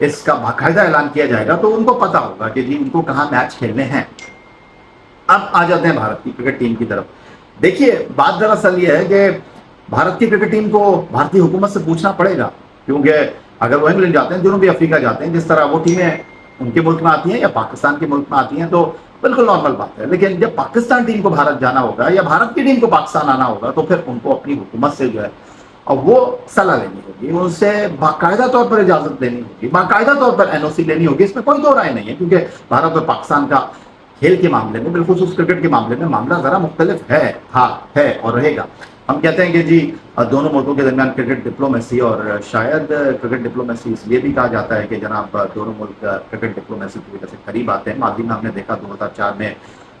اس کا باقاعدہ اعلان کیا جائے گا تو ان کو پتا ہوگا کہ جی ان کو کہاں میچ کھیلنے ہیں۔ اب آ جاتے ہیں بھارت کی کرکٹ ٹیم کی طرف۔ دیکھیے بات دراصل یہ ہے کہ بھارت کی کرکٹ ٹیم کو بھارتی حکومت سے پوچھنا پڑے گا، کیونکہ اگر وہ انگلینڈ جاتے ہیں، جنوبی افریقہ جاتے ہیں، جس طرح وہ ٹیمیں ان کے ملک میں آتی ہیں یا پاکستان کے ملک میں آتی ہیں تو بالکل نارمل بات ہے، لیکن جب پاکستان ٹیم کو بھارت جانا ہوگا یا بھارت کی ٹیم کو پاکستان آنا ہوگا تو پھر ان کو اپنی حکومت سے جو ہے اور وہ صلاح لینی ہوگی، ان سے باقاعدہ طور پر اجازت لینی ہوگی، باقاعدہ طور پر این او سی لینی ہوگی۔ اس میں کوئی دو رائے نہیں ہے، کیونکہ بھارت اور پاکستان کا کھیل کے معاملے میں، بالخصوص کرکٹ کے معاملے میں معاملہ ذرا مختلف ہے، تھا، ہے اور رہے گا۔ ہم کہتے ہیں کہ جی دونوں ملکوں کے درمیان کرکٹ ڈپلومیسی، اور شاید کرکٹ ڈپلومیسی اس لیے بھی کہا جاتا ہے کہ جناب دونوں ملک کرکٹ ڈپلومیسی کی وجہ سے قریب آتے ہیں۔ ماضی میں ہم نے دیکھا 2004 میں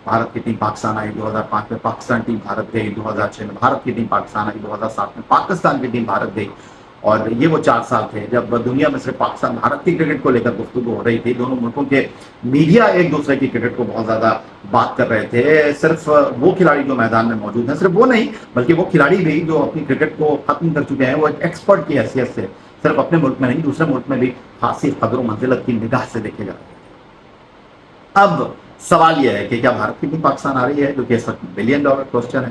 بھارت کی ٹیم پاکستان آئی، 2005 میں پاکستان ٹیم بھارت گئی، 2006 میں بھارت کی ٹیم پاکستان آئی، 2007 میں پاکستان کی ٹیم بھارت گئی، اور یہ وہ 4 سال تھے جب دنیا میں صرف پاکستان بھارت کی کرکٹ کو لے کر گفتگو ہو رہی تھی۔ دونوں ملکوں کے میڈیا ایک دوسرے کی کرکٹ کو بہت زیادہ بات کر رہے تھے، صرف وہ کھلاڑی جو میدان میں موجود ہیں، صرف وہ نہیں بلکہ وہ کھلاڑی بھی جو اپنی کرکٹ کو ختم کر چکے ہیں، وہ ایک ایکسپرٹ کی حیثیت سے صرف اپنے ملک میں نہیں دوسرے ملک میں بھی خاصی قدر و منزلت کی نگاہ سے دیکھے جا رہے ہیں۔ اب سوال یہ ہے کہ کیا بھارت کی ٹیم پاکستان آ رہی ہے، جو کہ اس وقت $1 بلین کوسچن ہے۔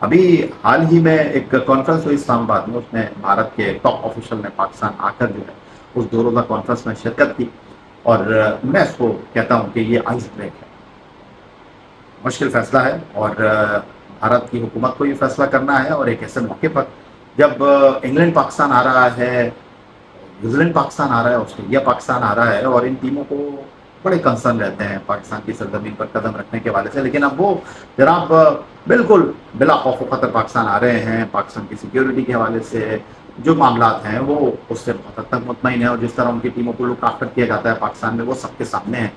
ابھی حال ہی میں ایک کانفرنس ہوئی اسلام آباد میں، اس میں بھارت کے ٹاپ آفیشل نے پاکستان آ کر جو ہے اس 2 روزہ کانفرنس میں شرکت کی، اور میں اس کو کہتا ہوں کہ یہ آئس بریک ہے، مشکل فیصلہ ہے، اور بھارت کی حکومت کو یہ فیصلہ کرنا ہے، اور ایک ایسے موقع پر جب انگلینڈ پاکستان آ رہا ہے، نیوزی لینڈ پاکستان آ رہا ہے، آسٹریلیا پاکستان آ رہا ہے، اور ان ٹیموں کو بڑے کنسرن رہتے ہیں پاکستان کی سرزمین پر قدم رکھنے کے حوالے سے، لیکن اب وہ جناب بالکل بلا خوف و خطر پاکستان آ رہے ہیں۔ پاکستان کی سیکیورٹی کے حوالے سے جو معاملات ہیں وہ اس سے بہت حد تک مطمئن ہے، اور جس طرح ان کی ٹیموں کو لک آفٹر کیا جاتا ہے پاکستان میں وہ سب کے سامنے ہے۔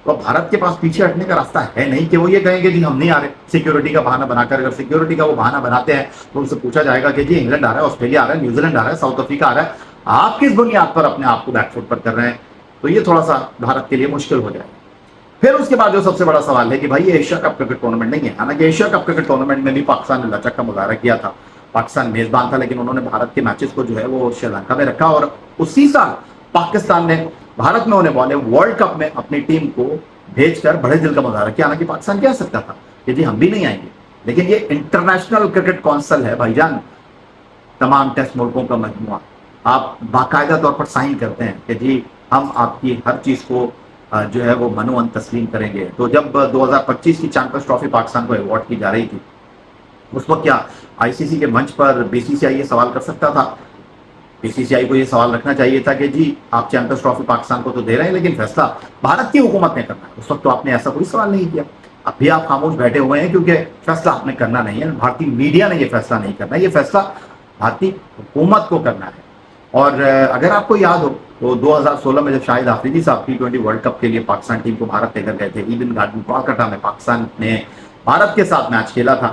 تو بھارت کے پاس پیچھے ہٹنے کا راستہ ہے نہیں کہ وہ یہ کہیں کہ جی ہم نہیں آ رہے سیکیورٹی کا بہانہ بنا کر۔ اگر سیکیورٹی کا وہ بہانہ بناتے ہیں تو ان سے پوچھا جائے گا کہ جی انگلینڈ آ رہا ہے، آسٹریلیا آ رہا ہے، نیوزی لینڈ آ رہا ہے، ساؤتھ افریقہ آ رہا ہے، آپ کس بنیاد پر اپنے آپ کو بیک فٹ پر کر رہے ہیں؟ تو یہ تھوڑا سا بھارت کے لیے مشکل ہو جائے۔ پھر اس کے بعد جو سب سے بڑا سوال ہے کہ بھائی یہ ایشیا کپ کرکٹ ٹورنامنٹ نہیں ہے، حالانکہ ایشیا کپ کرکٹ ٹورنامنٹ میں بھی پاکستان نے لچک کا مظاہرہ کیا تھا، پاکستان میزبان تھا، لیکن انہوں نے بھارت کے میچز کو جو ہے وہ شری لنکا میں رکھا، اور اسی سال پاکستان نے بھارت میں ہونے والے ورلڈ کپ میں اپنی ٹیم کو بھیج کر بڑے دل کا مظاہرہ کیا۔ حالانکہ پاکستان کہہ سکتا تھا کہ جی ہم بھی نہیں آئیں گے، لیکن یہ انٹرنیشنل کرکٹ کونسل ہے بھائی جان، تمام ٹیسٹ ملکوں کا مجموعہ، آپ باقاعدہ طور پر سائن کرتے ہیں کہ جی ہم آپ کی ہر چیز کو جو ہے وہ منوان تسلیم کریں گے۔ تو جب 2025 کی چیمپئنز ٹرافی پاکستان کو ایوارڈ کی جا رہی تھی، اس وقت کیا آئی سی سی کے منچ پر بی سی سی آئی یہ سوال کر سکتا تھا؟ بی سی سی آئی کو یہ سوال رکھنا چاہیے تھا کہ جی آپ چیمپئنز ٹرافی پاکستان کو تو دے رہے ہیں، لیکن فیصلہ بھارت کی حکومت نے کرنا ہے۔ اس وقت تو آپ نے ایسا کوئی سوال نہیں کیا، اب بھی آپ خاموش بیٹھے ہوئے ہیں کیونکہ فیصلہ آپ نے کرنا نہیں ہے، بھارتی میڈیا نے یہ فیصلہ نہیں کرنا ہے، یہ فیصلہ بھارتی حکومت کو کرنا ہے۔ اور اگر آپ کو یاد ہو تو 2016 میں جب شاہد آفریدی صاحب T20 ورلڈ کپ کے لیے پاکستان ٹیم کو بھارت لے کر گئے تھے، ایڈن گارڈن کولکتہ میں پاکستان نے بھارت کے ساتھ میچ کھیلا تھا،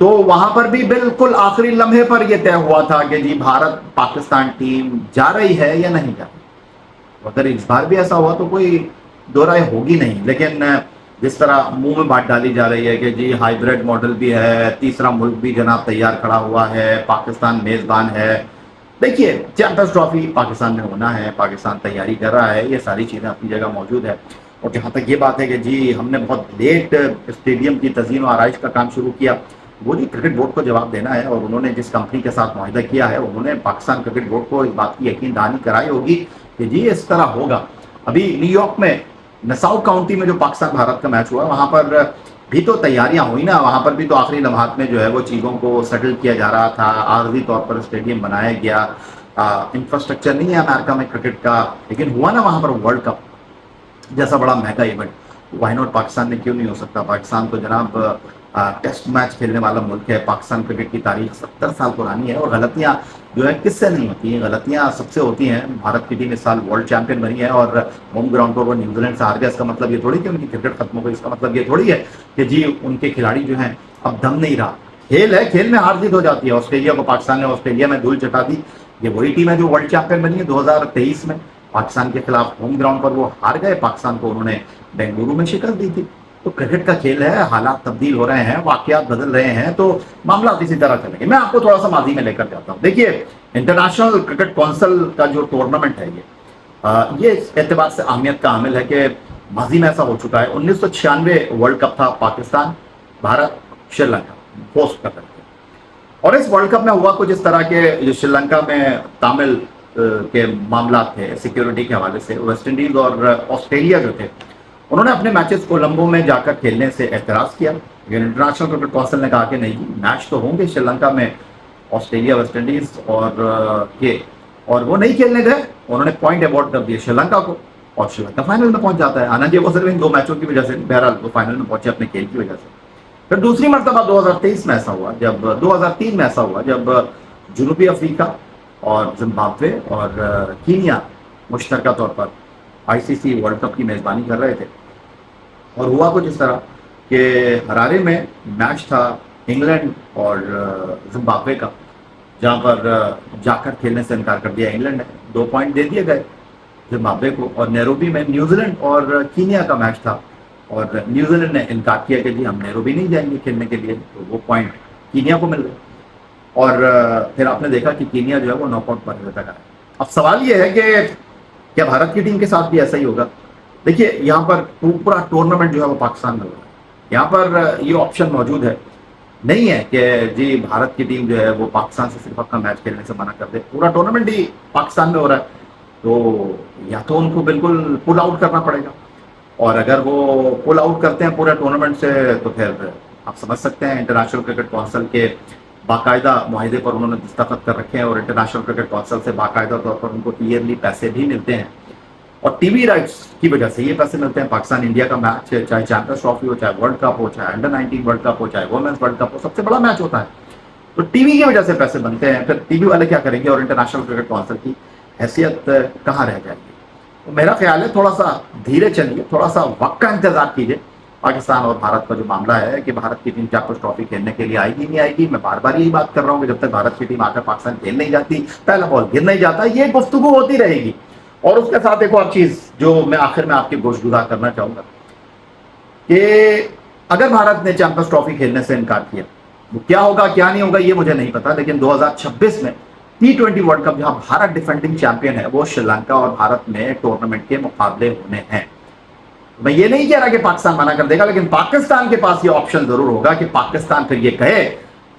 تو وہاں پر بھی بالکل آخری لمحے پر یہ طے ہوا تھا کہ جی بھارت پاکستان ٹیم جا رہی ہے یا نہیں جا رہی۔ اگر اس بار بھی ایسا ہوا تو کوئی دو رائے ہوگی نہیں، لیکن جس طرح منہ میں بات ڈالی جا رہی ہے کہ جی ہائیبریڈ ماڈل بھی ہے، تیسرا ملک بھی جناب تیار کھڑا ہوا ہے، پاکستان میزبان ہے۔ دیکھیے چیمپئنز ٹرافی پاکستان میں ہونا ہے، پاکستان تیاری کر رہا ہے، یہ ساری چیزیں اپنی جگہ موجود ہے۔ اور جہاں تک یہ بات ہے کہ جی ہم نے بہت لیٹ اسٹیڈیم کی تزئین و آرائش کا کام شروع کیا، وہ جی کرکٹ بورڈ کو جواب دینا ہے، اور انہوں نے جس کمپنی کے ساتھ معاہدہ کیا ہے انہوں نے پاکستان کرکٹ بورڈ کو اس بات کی یقین دہانی کرائی ہوگی کہ جی اس طرح ہوگا۔ ابھی نیو یارک میں نساؤ کاؤنٹی میں جو پاکستان بھارت کا میچ ہوا، وہاں پر بھی تو تیاریاں ہوئی نا، وہاں پر بھی تو آخری لمحات میں جو ہے وہ چیزوں کو سیٹل کیا جا رہا تھا، عارضی طور پر اسٹیڈیم بنایا گیا، انفراسٹرکچر نہیں ہے امریکہ میں کرکٹ کا، لیکن ہوا نا وہاں پر ورلڈ کپ جیسا بڑا mega event, why not Pakistan میں کیوں نہیں ہو سکتا؟ پاکستان تو جناب ٹیسٹ میچ کھیلنے والا ملک ہے، پاکستان کرکٹ کی تاریخ 70 سال پرانی ہے، اور غلطیاں جو ہے کس سے نہیں ہوتی ہیں؟ غلطیاں سب سے ہوتی ہیں۔ بھارت کی ٹیم اس سال ورلڈ چیمپئن بنی ہے اور ہوم گراؤنڈ پر وہ نیوزی لینڈ سے ہار گیا، اس کا مطلب یہ تھوڑی کہ ان کی کرکٹ ختم ہو گئی، اس کا مطلب یہ تھوڑی ہے کہ جی ان کے کھلاڑی جو ہیں اب دم نہیں رہا۔ کھیل ہے، کھیل میں ہار جیت ہو جاتی ہے۔ آسٹریلیا کو پاکستان نے آسٹریلیا میں دھول چٹا دی، یہ وہی ٹیم ہے جو ورلڈ چیمپئن بنی ہے 2023 میں، پاکستان کے خلاف ہوم گراؤنڈ پر وہ ہار گئے، پاکستان کو انہوں نے بنگلورو میں شکست دی تھی۔ تو کرکٹ کا کھیل ہے، حالات تبدیل ہو رہے ہیں، واقعات بدل رہے ہیں، تو معاملات اسی طرح چلیں گے۔ میں آپ کو تھوڑا سا ماضی میں لے کر جاتا ہوں۔ دیکھیے انٹرنیشنل کرکٹ کونسل کا جو ٹورنامنٹ ہے یہ یہ اس اعتبار سے اہمیت کا حامل ہے کہ ماضی میں ایسا ہو چکا ہے. 1996 ورلڈ کپ تھا, پاکستان بھارت شری لنکا ہوسٹ کر رہے تھے, اور اس ورلڈ کپ میں ہوا کچھ اس طرح کے جو شری لنکا میں تامل کے معاملات تھے سیکیورٹی کے حوالے سے, ویسٹ انڈیز اور آسٹریلیا جو تھے انہوں نے اپنے میچز کولمبو میں جا کر کھیلنے سے اعتراض کیا. لیکن انٹرنیشنل کرکٹ کونسل نے کہا کہ نہیں, میچ تو ہوں گے شری لنکا میں, آسٹریلیا ویسٹ انڈیز اور وہ نہیں کھیلنے گئے. انہوں نے پوائنٹ ایوارڈ کر دیے شری لنکا کو, اور شری لنکا فائنل میں پہنچ جاتا ہے. حالانکہ وہ صرف ان 2 میچوں کی وجہ سے, بہرحال وہ فائنل میں پہنچے اپنے کھیل کی وجہ سے. پھر دوسری مرتبہ 2023 میں ایسا ہوا, جب 2003 میں ایسا ہوا جب جنوبی افریقہ اور زمبابوے اور کینیا مشترکہ طور پر ICC ورلڈ کپ کی میزبانی کر رہے تھے. اور ہوا کچھ اس طرح کہ ہرارے میں میچ تھا انگلینڈ اور زمبابوے کا, جہاں پر جا کر کھیلنے سے انکار کر دیا انگلینڈ نے. 2 پوائنٹ دے دیے گئے زمبابوے کو. اور نیروبی میں نیوزی لینڈ اور کینیا کا میچ تھا, اور نیوزی لینڈ نے انکار کیا کہ جی ہم نیروبی نہیں جائیں گے کھیلنے کے لیے, تو وہ پوائنٹ کینیا کو مل گئے. اور پھر آپ نے دیکھا کہ کینیا جو ہے وہ ناک آؤٹ پر تک آیا. اب سوال یہ ہے کہ کیا بھارت کی ٹیم کے ساتھ بھی ایسا ہی ہوگا؟ دیکھیے یہاں پر پورا ٹورنامنٹ جو ہے وہ پاکستان میں ہو رہا ہے. یہاں پر یہ آپشن موجود ہے, نہیں ہے کہ جی بھارت کی ٹیم جو ہے وہ پاکستان سے صرف اپنا میچ کھیلنے سے منع کر دے. پورا ٹورنامنٹ ہی پاکستان میں ہو رہا ہے, تو یا تو ان کو بالکل پل آؤٹ کرنا پڑے گا, اور اگر وہ پل آؤٹ کرتے ہیں پورے ٹورنامنٹ سے تو پھر آپ سمجھ سکتے ہیں انٹرنیشنل کرکٹ کونسل کے باقاعدہ معاہدے پر انہوں نے دستخط کر رکھے ہیں, اور انٹرنیشنل کرکٹ کونسل سے باقاعدہ طور پر ان کو ایئرلی پیسے بھی ملتے ہیں, اور ٹی وی رائٹس کی وجہ سے یہ پیسے ملتے ہیں. پاکستان انڈیا کا میچ ہے, چاہے چیمپئنز ٹرافی ہو, چاہے ورلڈ کپ ہو, چاہے انڈر-19 ورلڈ کپ ہو, چاہے وومنس ورلڈ کپ ہو, سب سے بڑا میچ ہوتا ہے, تو ٹی وی کی وجہ سے پیسے بنتے ہیں. پھر ٹی وی والے کیا کریں گے, اور انٹرنیشنل کرکٹ کونسل کی حیثیت کہاں رہ جائے گی؟ تو میرا خیال ہے تھوڑا سا دھیرے چلیے, تھوڑا سا وقت کا انتظار کیجیے. پاکستان اور بھارت کا جو معاملہ ہے کہ بھارت کی ٹیم چیمپئنز ٹرافی کھیلنے کے لیے آئے گی نہیں آئے گی, میں بار بار یہی بات کر رہا ہوں کہ جب تک بھارت کی ٹیم آ کر پاکستان کھیل نہیں جاتی, پہلا بال گر نہیں جاتا, یہ گفتگو ہوتی رہے گی. اور اس کے ساتھ ایک اور چیز جو میں آخر میں آپ کی گوش گزار کرنا چاہوں گا کہ اگر بھارت نے چیمپئنز ٹرافی کھیلنے سے انکار کیا, وہ کیا ہوگا کیا نہیں ہوگا یہ مجھے نہیں پتا, لیکن 2026 میں T20 ورلڈ کپ جہاں بھارت ڈیفینڈنگ چیمپئن ہے, وہ شری لنکا اور بھارت میں ٹورنامنٹ کے مقابلے ہونے ہیں. میں یہ نہیں کہہ رہا کہ پاکستان منع کر دے گا, لیکن پاکستان کے پاس یہ آپشن ضرور ہوگا کہ پاکستان پھر یہ کہے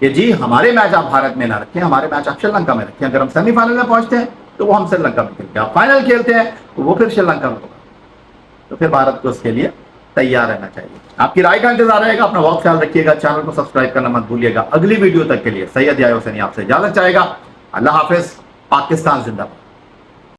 کہ جی ہمارے میچ آپ بھارت میں نہ رکھیں, ہمارے میچ آپ شری لنکا میں رکھیں. اگر ہم سیمی فائنل میں پہنچتے ہیں تو وہ ہم شری لنکا میں کھیلتے ہیں, آپ فائنل کھیلتے ہیں تو وہ پھر شری لنکا میں ہوگا. تو پھر بھارت کو اس کے لیے تیار رہنا چاہیے. آپ کی رائے کا انتظار رہے گا. اپنا بہت خیال رکھیے گا, چینل کو سبسکرائب کرنا مت بھولیے گا. اگلی ویڈیو تک کے لیے سید ضیاء حسینی آپ سے اجازت چاہے گا. اللہ حافظ. پاکستان زندہ باد.